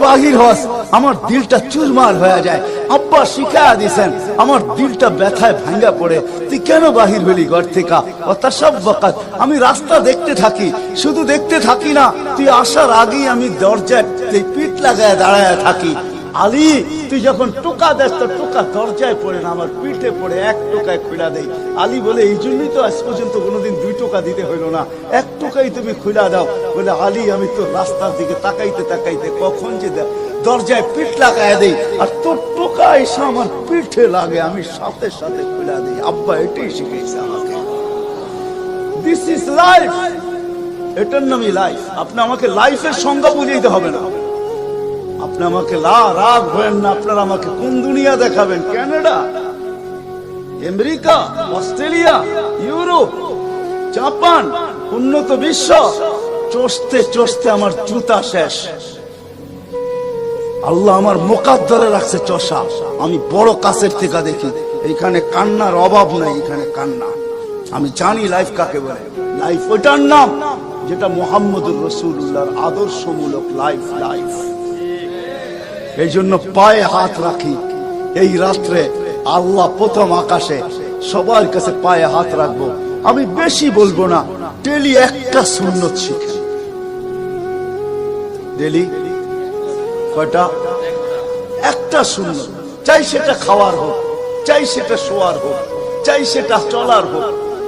বাহির হস আমার দিলটা চুরমার হয়ে যায়। আব্বা শিখায়া দিছেন, আমার দিলটা ব্যথায় ভাঙ্গা পড়ে। তুই কেন বাহির হলি ঘর থেকে? অতাসাব্বাকাত, আমি রাস্তা দেখতে থাকি, শুধু দেখতে থাকি না, তুই আসার আগেই আমি দরজায় পিঠ লাগায় দাঁড়ায় থাকি। আলী, তুই যখন টোকা দেস তো টোকা দরজায় পড়ে না, আমার পিঠে পড়ে, এক টোকায় খুলা দেই। আলী বলে, এই জন্যই তো আজ পর্যন্ত কোনোদিন 2 টোকা দিতে হইল না, 1 টোকাই তুমি খুলা দাও। বলে, আলী আমি তো রাস্তার দিকে তাকাইতে তাকাইতে কখন যে দরজায় পিঠ লাগায় দেই, আর তোর টোকা এসে আমার পিঠে লাগে, আমি সাথে সাথে খুলা দিই। আব্বা এটাই শিখেছে আমাকে। দিস ইজ লাইফ, এটার নামই লাইফ। আপনি আমাকে লাইফের সংজ্ঞা বুঝাইতে হবে না। আপনি আমাকে রাগ হবেন না, আপনারা আমাকে কোন দুনিয়া দেখাবেন? Canada, America, Australia, Europe, Japan, উন্নত বিশ্ব, চষতে চষতে আমার জুতা শেষ। আল্লাহ আমার মোকাদ্দরে রাখছে চষা। আমি বড় কাছের থেকে দেখি, এখানে কান্নার অভাব নাই, এখানে কান্না। আমি জানি লাইফ কাকে বলে। লাইফ ওইটার নাম যেটা মুহাম্মদুর রাসূলুল্লাহর আদর্শমূলক লাইফ। লাইফ এই জন্য পায়ে হাত রাখি। এই রাত্রে আল্লাহ প্রথম আকাশে সবার কাছে পায়ে হাত রাখবো। আমি বেশি বলবো না, ডেলি একটা সুন্নত শিখেন। ডেলি কয়টা? একটা সুন্নত। চাই সেটা খাওয়ার হোক, চাই সেটা শোয়ার হোক, চাই সেটা চলার হোক,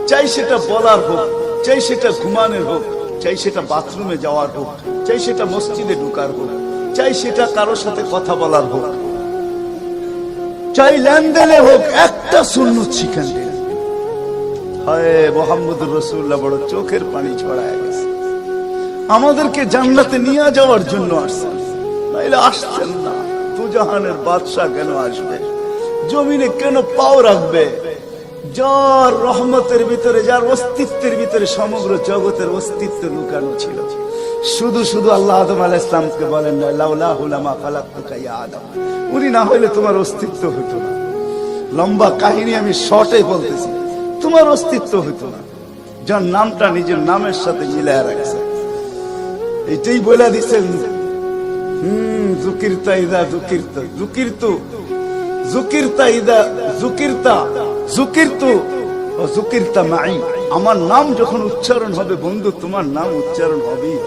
চাই সেটা বলার হোক, চাই সেটা ঘুমানোর হোক, চাই সেটা বাথরুমে যাওয়ার হোক, চাই সেটা মসজিদে ঢুকার হোক, চাই সেটা কারোর সাথে কথা বলার হোক, চাই লেনদেনে হোক, একটা সুন্নত শিখেন। হায় মুহাম্মদুর রাসূলুল্লাহ বড় চোখের পানি ছড়ায় গেছে। আমাদেরকে জান্নাতে নিয়ে যাওয়ার জন্য আসছেন, নাইলে আসছেন না। দুজাহানের বাদশা কেন আসবে? জমিনে কেন পাও রাখবে? যার রহমতের ভিতরে, যার অস্তিত্বের ভিতরে সমগ্র জগতের অস্তিত্ব লুকানো ছিল। শুধু শুধু আল্লাহ আদম আলাইহিস সালামকে বলেন না, লাউলাহু লামা খালাকতুকা ইয়া আদম, উনি না হইলে তোমার অস্তিত্ব হতো না। লম্বা কাহিনী আমি শর্টে বলতেছি, তোমার অস্তিত্ব হতো না। যার নামটা নিজের নামের সাথে মিলায় রাখছে, এটাই বলে দিচ্ছেন। যুকিরতা ইদা যুকিরতা, যুকিরতু যুকিরতা ইদা যুকিরতা, যুকিরতু ও যুকিরতা মাই। আমার নাম যখন উচ্চারণ হবে বন্ধু, তোমার নাম উচ্চারণ হবেই।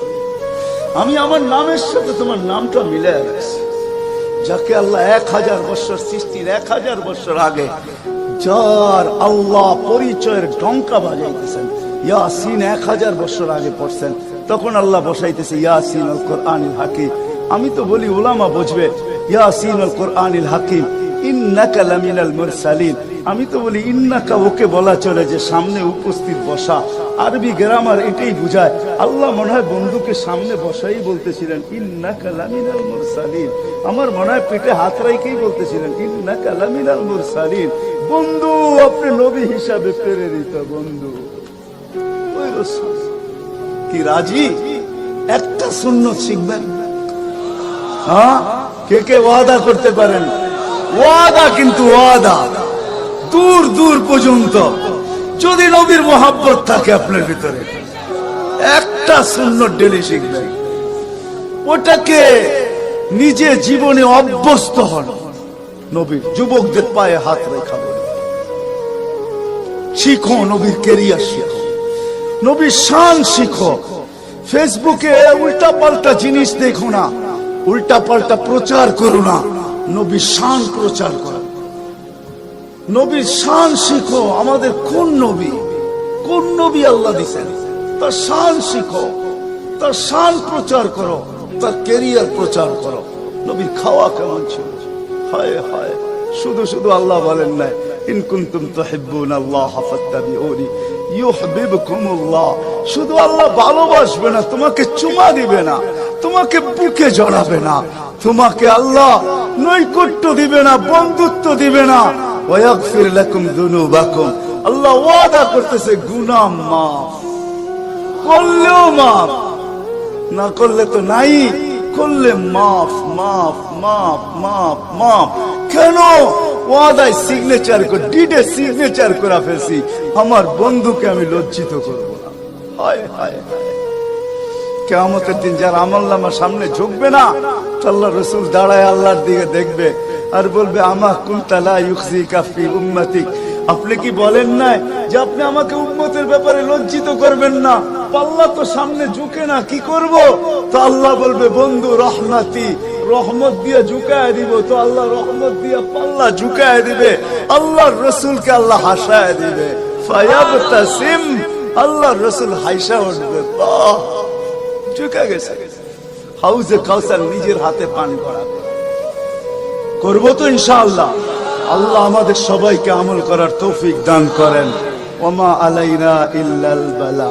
আমি আমার নামের সাথে তোমার নামটা মিলায় রাখছি। যাকে আল্লাহ 1000 বছর সৃষ্টির 1000 বছর আগে, যার আল্লাহ পরিচয়ের ডঙ্কা বাজাইতেছেন, ইয়াসিন 1000 বছর আগে পড়ছেন, তখন আল্লাহ বসাইতেছে ইয়াসিন আল কোরআনিল হাকিম। আমি তো বলি ওলামা বুঝবে, ইয়াসিন আল কোরআনিল হাকিম ইন্নাকা লামিনাল মুরসালিন। আমি তো বলি ইন্নাকা ওকে বলা চলে যে সামনে উপস্থিত বসা। আরবি গ্রামার এটাই বুঝায়। আল্লাহ মনে হয় বন্ধুকে সামনে বসাই বলতেছিলেন ইন্নাকা লামিনাল মুরসালিন। আমার মনে হয় পেটে হাত রাইকেই বলতেছিলেন ইন্নাকা লামিনাল মুরসালিন। বন্ধু, আপনি নবী হিসাবে প্রেরিত বন্ধু। ওই রাসূল কি রাজি? একটা সুন্নত শিখবেন। হ্যাঁ, কে কে ওয়াদা করতে পারেন? ওয়াদা, কিন্তু ওয়াদা দূর দূর পর্যন্ত। যদি নবীর মোহাব্বত থাকে আপনার ভিতরে, একটা সুন্নত ডেলি শিখবেন। ওটাকে নিজে জীবনে অভ্যস্ত হন। নবীর যুবকদের পায়ে হাত রেখা বলে শিখো, নবীর ক্যারিয়ার শিখো, নবীর শান শিখো। ফেসবুকে উল্টা পাল্টা জিনিস দেখো না, উল্টা পাল্টা প্রচার করো না, নবীর শান প্রচার করো। নবীর শান শিখো। আমাদের কোন নবী, কোন নবী আল্লাহ দিয়েছেন, তার শান শিখো, তার শান প্রচার করো, তার ক্যারিয়ার প্রচার করো। নবীর খাওয়া কেমন ছিল? হায় হায়, শুধু শুধু আল্লাহ বলেন না ইন কুনতুম তুহিব্বুনাল্লাহ ফাত্তাবিউনি ইউহিব্বুকুমুল্লাহ। শুধু আল্লাহ ভালোবাসবে না, তোমাকে চুমা দিবে না, তোমাকে বুকে জড়াবে না, তোমাকে আল্লাহ নৈকট্য দিবে না, বন্ধুত্ব দিবে না। ওয়াগফির লাকুম যুনুবাকুম। আল্লাহ ওয়াদা করতেছে গুনাহ মাফ করলেও মাফ, না করলে তো নাই, করলে মাফ মাফ মাফ মাফ মাফ। কেন? ওয়াদায় সিগনেচার করে, ডিডে সিগনেচার করে ফেলছি, আমার বন্ধুকে আমি লজ্জিত করব না। হায় হায় হায়, কিয়ামতের দিন যার আমলনামা সামনে ঝুঁকবে না, আল্লাহ রসুল দাঁড়ায় আল্লাহর দিকে দেখবে আর বলবে আমা কুনতা লা ইউখজিকা ফি উম্মতিক, আপনি কি বলেন না যে আপনি আমাকে উম্মতের ব্যাপারে লজ্জিত করবেন না? পাল্লা তো সামনে ঝুঁকে না, কি করব? তো আল্লাহ বলবে বন্ধু রহমতি, রহমত দিয়ে ঝুঁকায় দিব। তো আল্লাহ রহমত দিয়ে পাল্লা ঝুঁকায় দিবে, আল্লাহর রসুলকে আল্লাহ হাসায় দিবে। ফায়াবতাসিম, আল্লাহর রসুল হাসা উঠবে, বাহ ঝুঁকা গেছে। হাউজে কাউসার নিজের হাতে পান করাবে। করবো তো ইনশাআল্লাহ। আল্লাহ আমাদের সবাইকে আমল করার তৌফিক দান করেন। ওমা আলাইনা ইল্লাল বালা।